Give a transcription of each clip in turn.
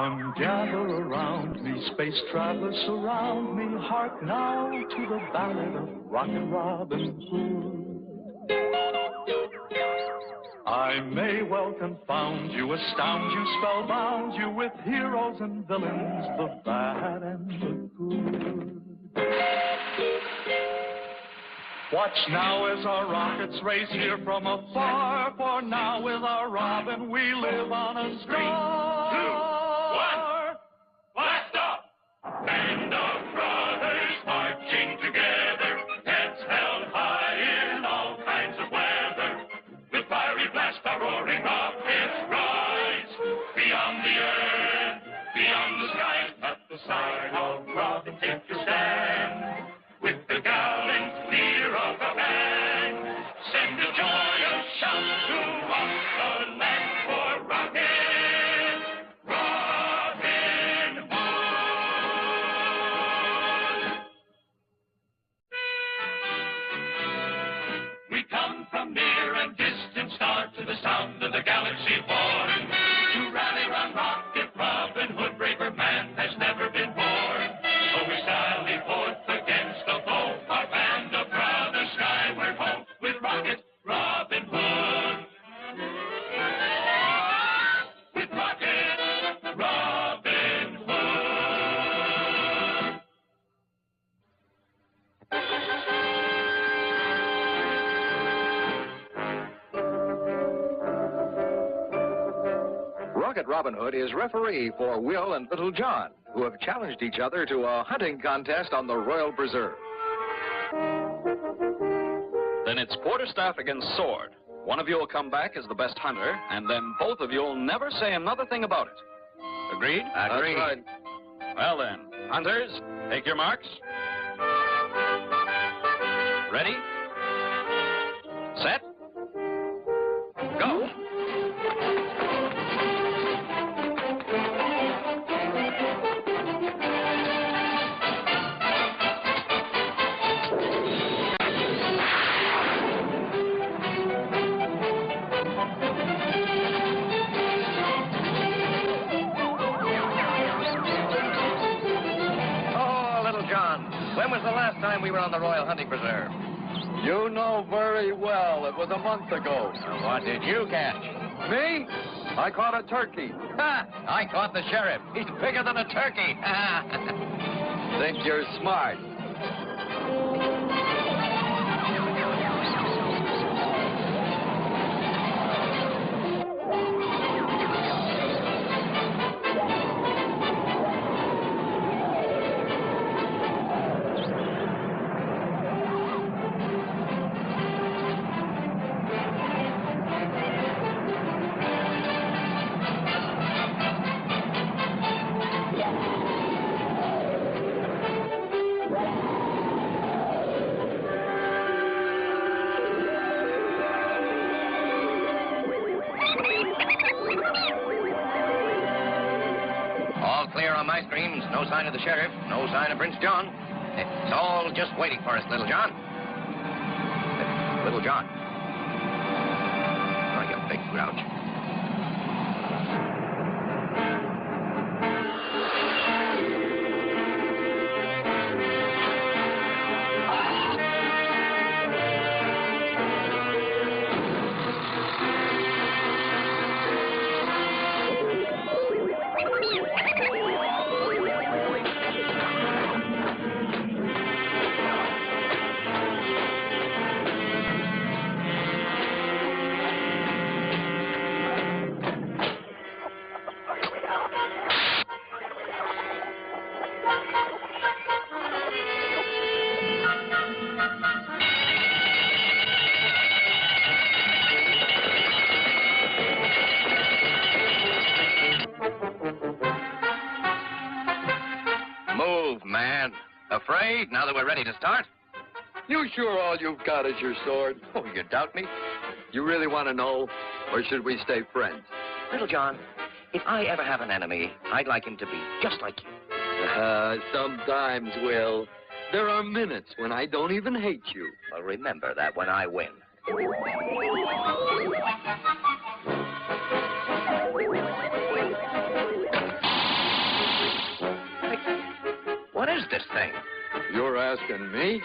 Come gather around me, space travelers surround me. Hark now to the ballad of Rockin' Robin Hood. I may well confound you, astound you, spellbound you with heroes and villains, the bad and the good. Watch now as our rockets race here from afar, for now with our Robin we live on a star. 3, 2, 1, blast off! Band of brothers marching together, heads held high in all kinds of weather. With fiery blast a roaring rockets rise, beyond the earth, beyond the skies, at the side of Robin take your stand. With the gallant leader of the band, send a joyous shout throughout the land for Robin, Robin Hood. We come from near and distant star to the sound of the galaxy born, to rally round rocket Robin Hood, braver man has never been born. So we sally forth against the foe, our band of brothers skyward ho, with rocket Robin Hood. With rocket Robin Hood. Rocket Robin Hood is referee for Will and Little John, who have challenged each other to a hunting contest on the Royal Preserve. Then it's quarterstaff against sword. One of you will come back as the best hunter, and then both of you will never say another thing about it. Agreed? Agreed. That's right. Well then, hunters, take your marks. Ready? Set? Go! When was the last time we were on the Royal Hunting Preserve? You know very well. It was a month ago. What did you catch? Me? I caught a turkey. Ha! I caught the sheriff. He's bigger than a turkey. Think you're smart. No sign of the sheriff, no sign of Prince John. It's all just waiting for us, Little John. Little John. Oh, you big grouch. Afraid, now that we're ready to start? You sure all you've got is your sword? Oh, you doubt me? You really want to know? Or should we stay friends? Little John, if I ever have an enemy, I'd like him to be just like you. Sometimes, Will. There are minutes when I don't even hate you. Well, remember that when I win. asking me.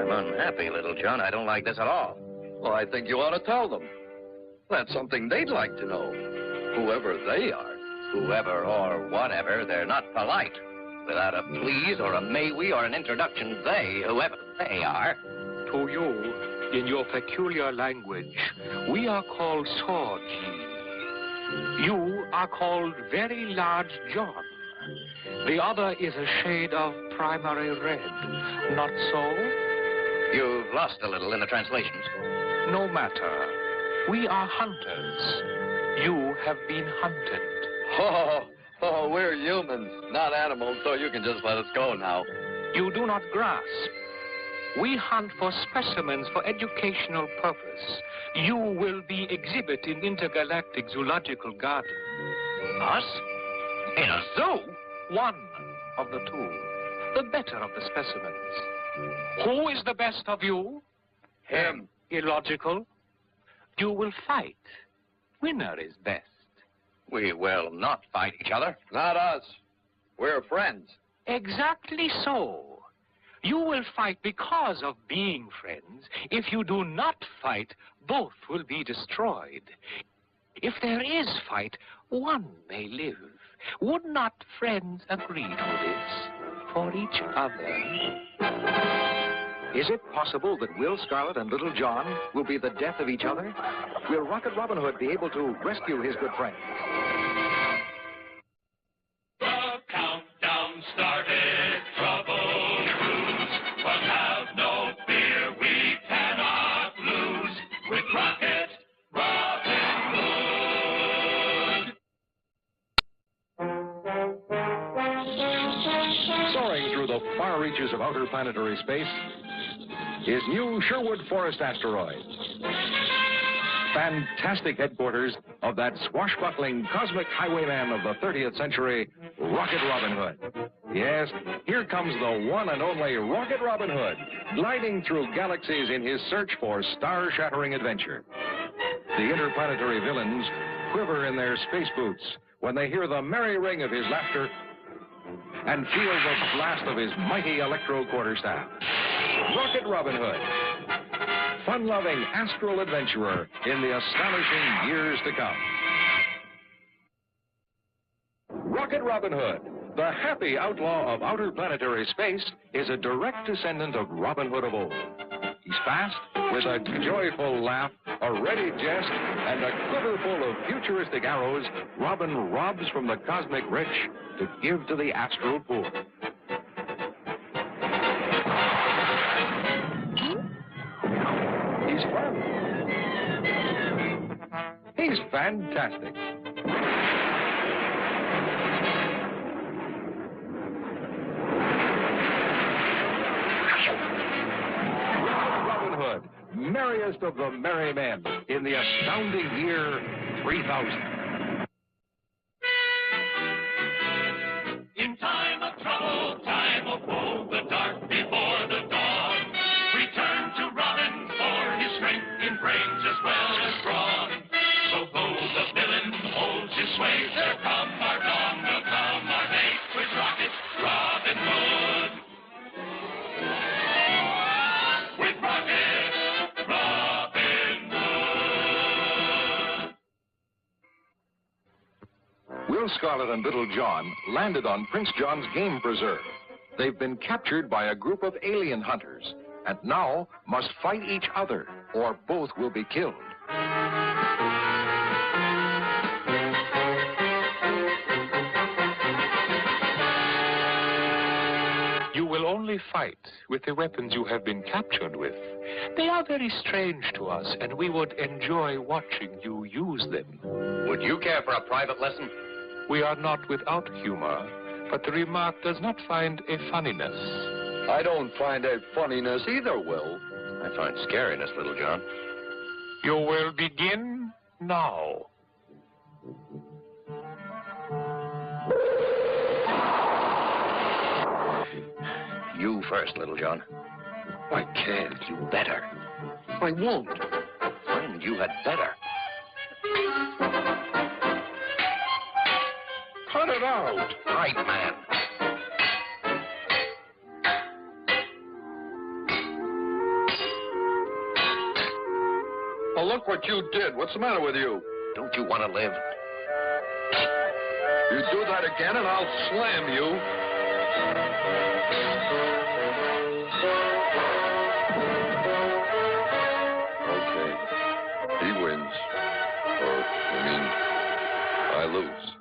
Unhappy, little John. I don't like this at all. Well, I think you ought to tell them. That's something they'd like to know, whoever they are. Whoever or whatever, they're not polite. Without a please or a may we or an introduction, they, whoever they are. To you, in your peculiar language, we are called Sword-Ye. You are called Very Large John. The other is a shade of primary red. Not so? You've lost a little in the translations. No matter. We are hunters. You have been hunted. Oh, we're humans, not animals, so you can just let us go now. You do not grasp. We hunt for specimens for educational purpose. You will be exhibit in intergalactic zoological garden. Us? In a zoo? One of the two. The better of the specimens. Who is the best of you? Him. Illogical. You will fight. Winner is best. We will not fight each other. Not us. We're friends. Exactly so. You will fight because of being friends. If you do not fight, both will be destroyed. If there is fight, one may live. Would not friends agree to this for each other? Is it possible that Will Scarlet and Little John will be the death of each other? Will Rocket Robin Hood be able to rescue his good friend? The countdown started, trouble cruise, but have no fear, we cannot lose with Rocket Robin Hood. Soaring through the far reaches of outer planetary space is new Sherwood Forest Asteroid. Fantastic headquarters of that swashbuckling cosmic highwayman of the 30th century, Rocket Robin Hood. Yes, here comes the one and only Rocket Robin Hood, gliding through galaxies in his search for star-shattering adventure. The interplanetary villains quiver in their space boots when they hear the merry ring of his laughter and feel the blast of his mighty electro-quarterstaff. Rocket Robin Hood, fun-loving astral adventurer in the astonishing years to come. Rocket Robin Hood, the happy outlaw of outer planetary space, is a direct descendant of Robin Hood of old. He's fast, with a joyful laugh, a ready jest, and a quiver full of futuristic arrows. Robin robs from the cosmic rich to give to the astral poor. He's fun. He's fantastic. Robin Hood, merriest of the merry men in the astounding year 3000. In time of trouble, time of woe, the dark before the dawn, return to Robin for his strength in brains as well as brawn. So though the villain holds his sway, there come our dawn, will come our day, with Rocket Robin Hood. With Rocket Robin Hood. Will Scarlet and Little John landed on Prince John's game preserve. They've been captured by a group of alien hunters and now must fight each other or both will be killed. You will only fight with the weapons you have been captured with. They are very strange to us, and we would enjoy watching you use them. Would you care for a private lesson? We are not without humor, but the remark does not find a funniness. I don't find a funniness either, Will. I find scariness, Little John. You will begin now. You first, Little John. I can't. You better. I won't. Friend, you had better. Cut it out. Right, man. Well, look what you did. What's the matter with you? Don't you want to live? You do that again and I'll slam you. Okay. He wins. I lose.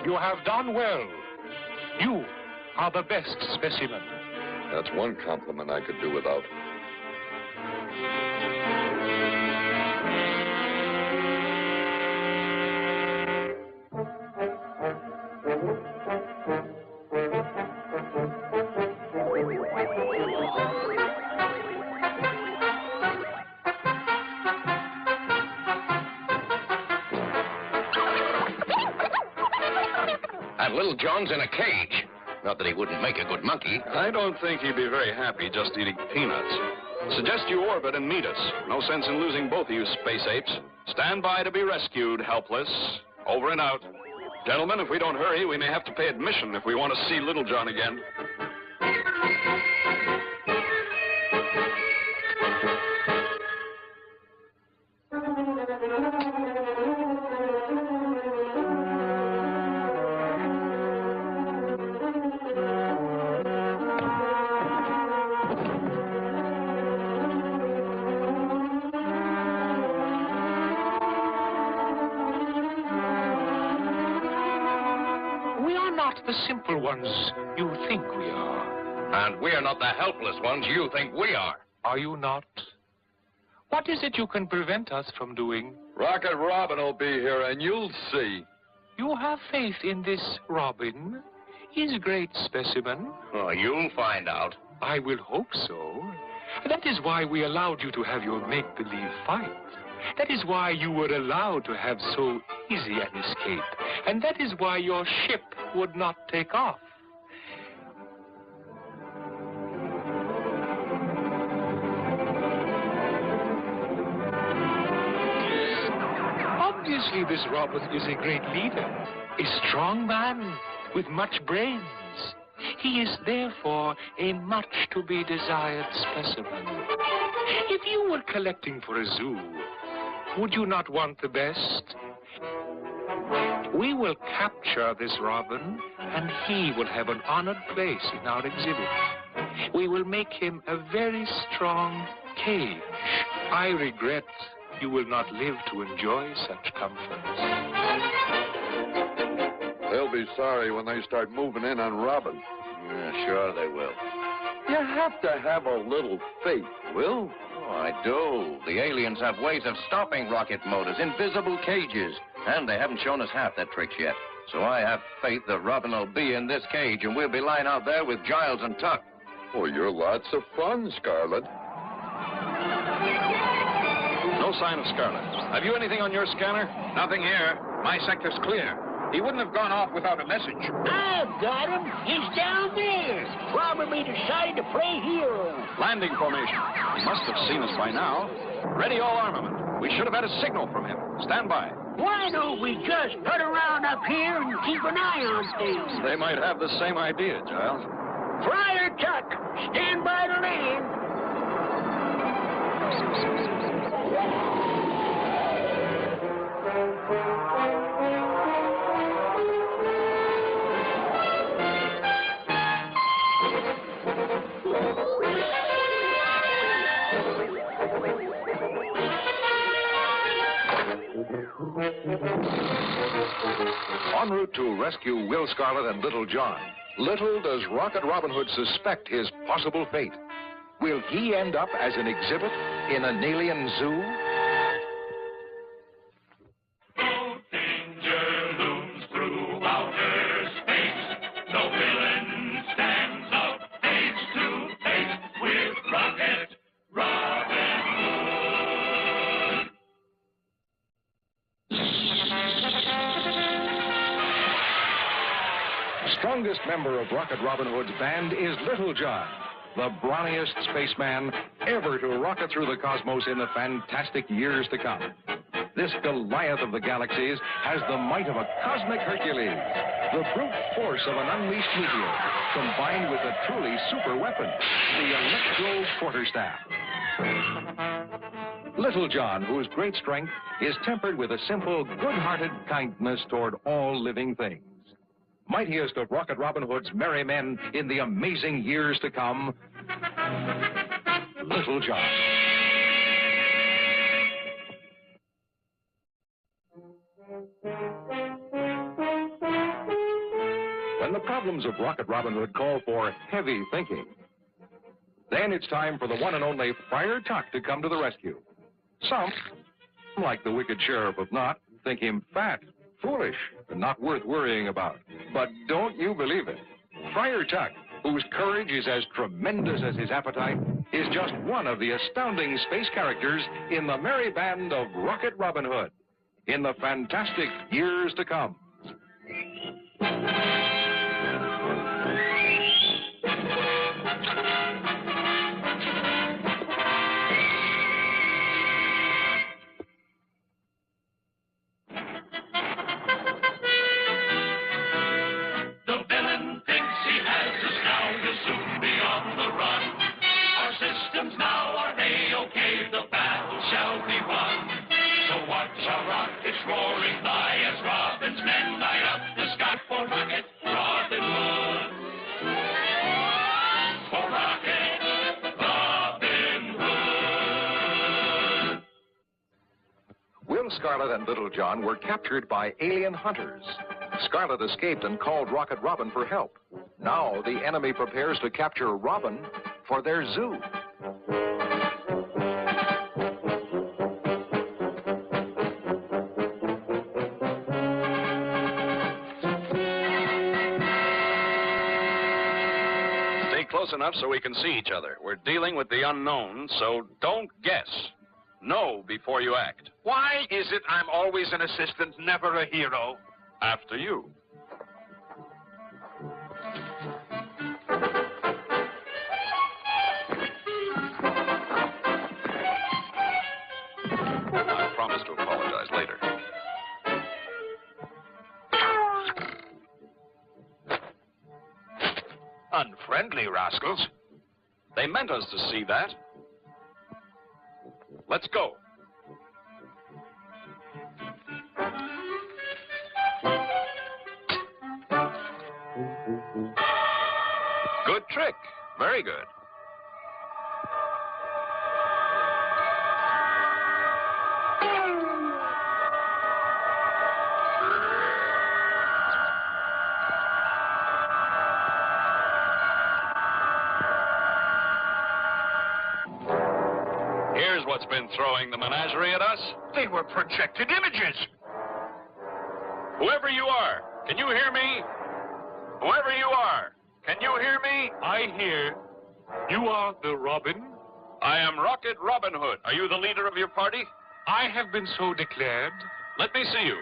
You have done well. You are the best specimen. That's one compliment I could do without. And Little John's in a cage. Not that he wouldn't make a good monkey. I don't think he'd be very happy just eating peanuts. Suggest you orbit and meet us. No sense in losing both of you space apes. Stand by to be rescued, helpless. Over and out. Gentlemen, if we don't hurry, we may have to pay admission if we want to see Little John again. The simple ones you think we are. And we're not the helpless ones you think we are. Are you not? What is it you can prevent us from doing? Rocket Robin will be here, and you'll see. You have faith in this Robin? He's a great specimen. Oh, you'll find out. I will hope so. That is why we allowed you to have your make-believe fight. That is why you were allowed to have so easy an escape. And that is why your ship would not take off. Obviously, this Robin is a great leader, a strong man with much brains. He is therefore a much-to-be-desired specimen. If you were collecting for a zoo, would you not want the best? We will capture this Robin, and he will have an honored place in our exhibit. We will make him a very strong cage. I regret you will not live to enjoy such comforts. They'll be sorry when they start moving in on Robin. Yeah, sure they will. You have to have a little faith, Will. Oh, I do. The aliens have ways of stopping rocket motors, invisible cages. And they haven't shown us half their tricks yet. So I have faith that Robin will be in this cage, and we'll be lying out there with Giles and Tuck. Oh, you're lots of fun, Scarlet. No sign of Scarlet. Have you anything on your scanner? Nothing here. My sector's clear. He wouldn't have gone off without a message. I've got him. He's down there. Probably decided to play hero. Landing formation. He must have seen us by now. Ready all armament. We should have had a signal from him. Stand by. Why don't we just put around up here and keep an eye on things? They might have the same idea, Giles. Friar Tuck, stand by to land. En route to rescue Will Scarlet and Little John, little does Rocket Robin Hood suspect his possible fate. Will he end up as an exhibit in an alien zoo? No danger looms through outer space. No villain stands up face to face with Rocket Robin Hood. Strongest member of Rocket Robin Hood's band is Little John, the brawniest spaceman ever to rocket through the cosmos in the fantastic years to come. This Goliath of the galaxies has the might of a cosmic Hercules, the brute force of an unleashed meteor, combined with a truly super weapon, the electro-quarterstaff. Little John, whose great strength is tempered with a simple, good-hearted kindness toward all living things. Mightiest of Rocket Robin Hood's merry men in the amazing years to come, Little John. When the problems of Rocket Robin Hood call for heavy thinking, then it's time for the one and only Friar Tuck to come to the rescue. Some, like the wicked Sheriff of N.O.T.T, think him fat, foolish, and not worth worrying about. But don't you believe it? Friar Tuck, whose courage is as tremendous as his appetite, is just one of the astounding space characters in the merry band of Rocket Robin Hood in the fantastic years to come. Will Scarlet and Little John were captured by alien hunters. Scarlet escaped and called Rocket Robin for help. Now the enemy prepares to capture Robin for their zoo. Stay close enough so we can see each other. We're dealing with the unknown, so don't guess. Know before you act. Why is it I'm always an assistant, never a hero? After you. I promise to apologize later. Unfriendly rascals. They meant us to see that. Let's go. Good trick. Very good. Here's what's been throwing the menagerie at us. They were projected images. Whoever you are, can you hear me? Whoever you are, can you hear me? I hear. You are the Robin? I am Rocket Robin Hood. Are you the leader of your party? I have been so declared. Let me see you.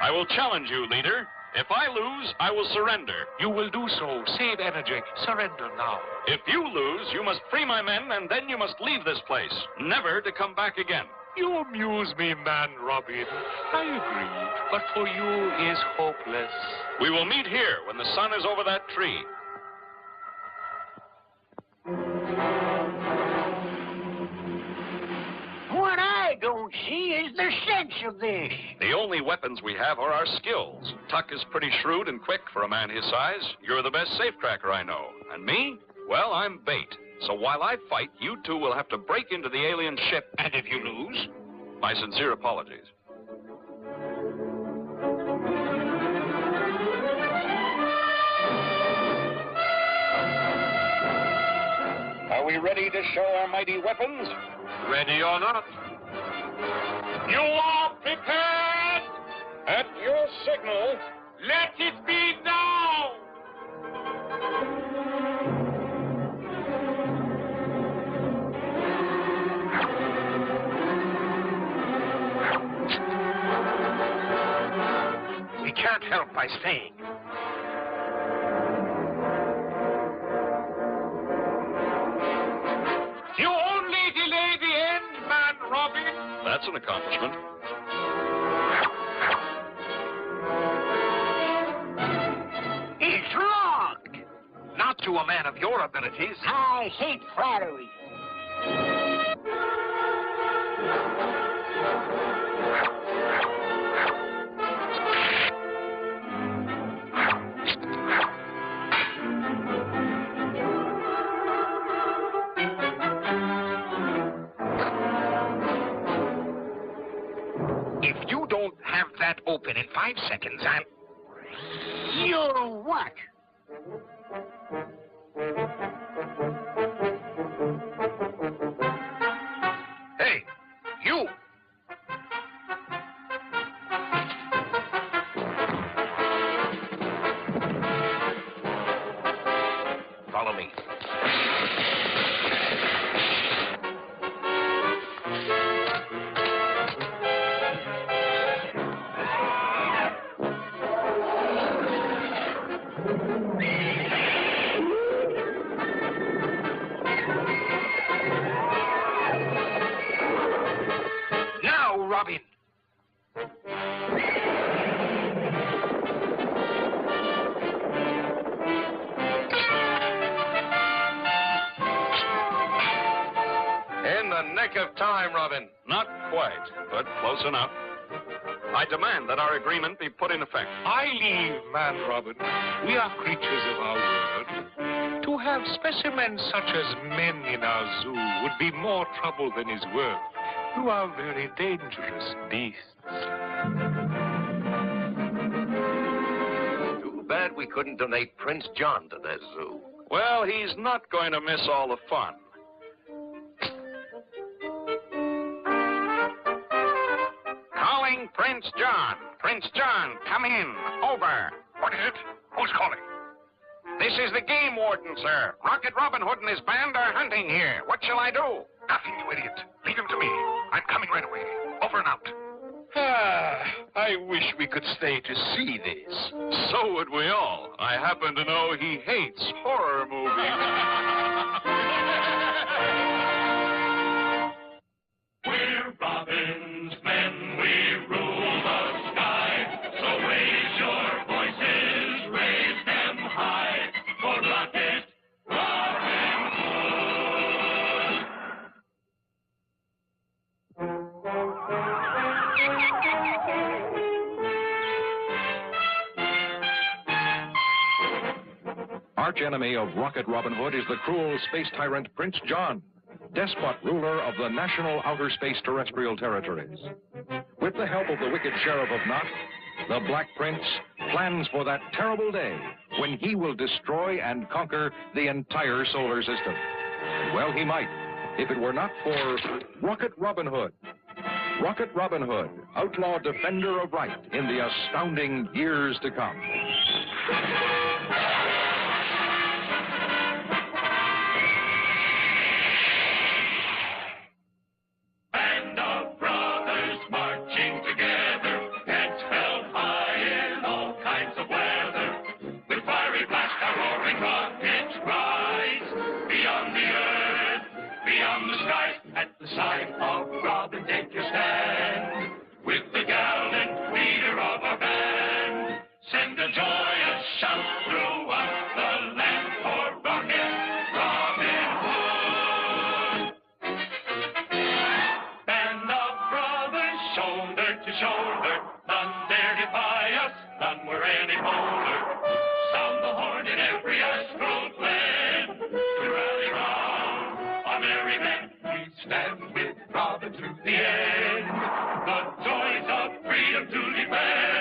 I will challenge you, leader. If I lose, I will surrender. You will do so. Save energy. Surrender now. If you lose, you must free my men, and then you must leave this place, never to come back again. You amuse me, man Robin. I agree. But for you is hopeless. We will meet here when the sun is over that tree. What I don't see is the sense of this. The only weapons we have are our skills. Tuck is pretty shrewd and quick for a man his size. You're the best safecracker I know. And me? Well, I'm bait. So while I fight, you two will have to break into the alien ship. And if you lose? My sincere apologies. Are we ready to show our mighty weapons? Ready or not? You are prepared! At your signal, let it be now! We can't help by staying. You only delay the end, man Robin. That's an accomplishment. It's locked! Not to a man of your abilities. I hate flattery. If you don't have that open in 5 seconds, I'm... You're what? Hey, you! Follow me. Now, Robin. In the nick of time, Robin. Not quite, but close enough. I demand that our agreement be put in effect. I leave, man Robin. We are creatures of our word. To have specimens such as men in our zoo would be more trouble than is worth. You are very dangerous beasts. Too bad we couldn't donate Prince John to that zoo. Well, he's not going to miss all the fun. Calling Prince John. Prince John, come in. Over. What is it? Who's calling? This is the game warden, sir. Rocket Robin Hood and his band are hunting here. What shall I do? Nothing, you idiot. Leave him to me. I'm coming right away. Over and out. Ah, I wish we could stay to see this. So would we all. I happen to know he hates horror movies. We're Robin's men, we rule the sky. So raise your voices, raise them high. For Rocket Robin Hood. Arch enemy of Rocket Robin Hood is the cruel space tyrant Prince John, despot ruler of the national Outer-space Terrestrial Territories. With the help of the wicked Sheriff of N.O.T.T, the Black Prince plans for that terrible day when he will destroy and conquer the entire solar system. And well, he might, if it were not for Rocket Robin Hood. Rocket Robin Hood, outlaw defender of right in the astounding years to come. Band of brothers marching together, heads held high in all kinds of weather. With fiery blast, our roaring rockets rise. Beyond the earth, beyond the skies, at the side of Robin, take your stand. With the gallant leader of our band, send a joyous shout throughout the land for Rocket Robin Hood. Band of brothers, shoulder to shoulder, none dare defy us, none were any bolder. Sound the horn in every astral glen, to rally round our merry men. We stand with Robin to the end. The joys of freedom to defend.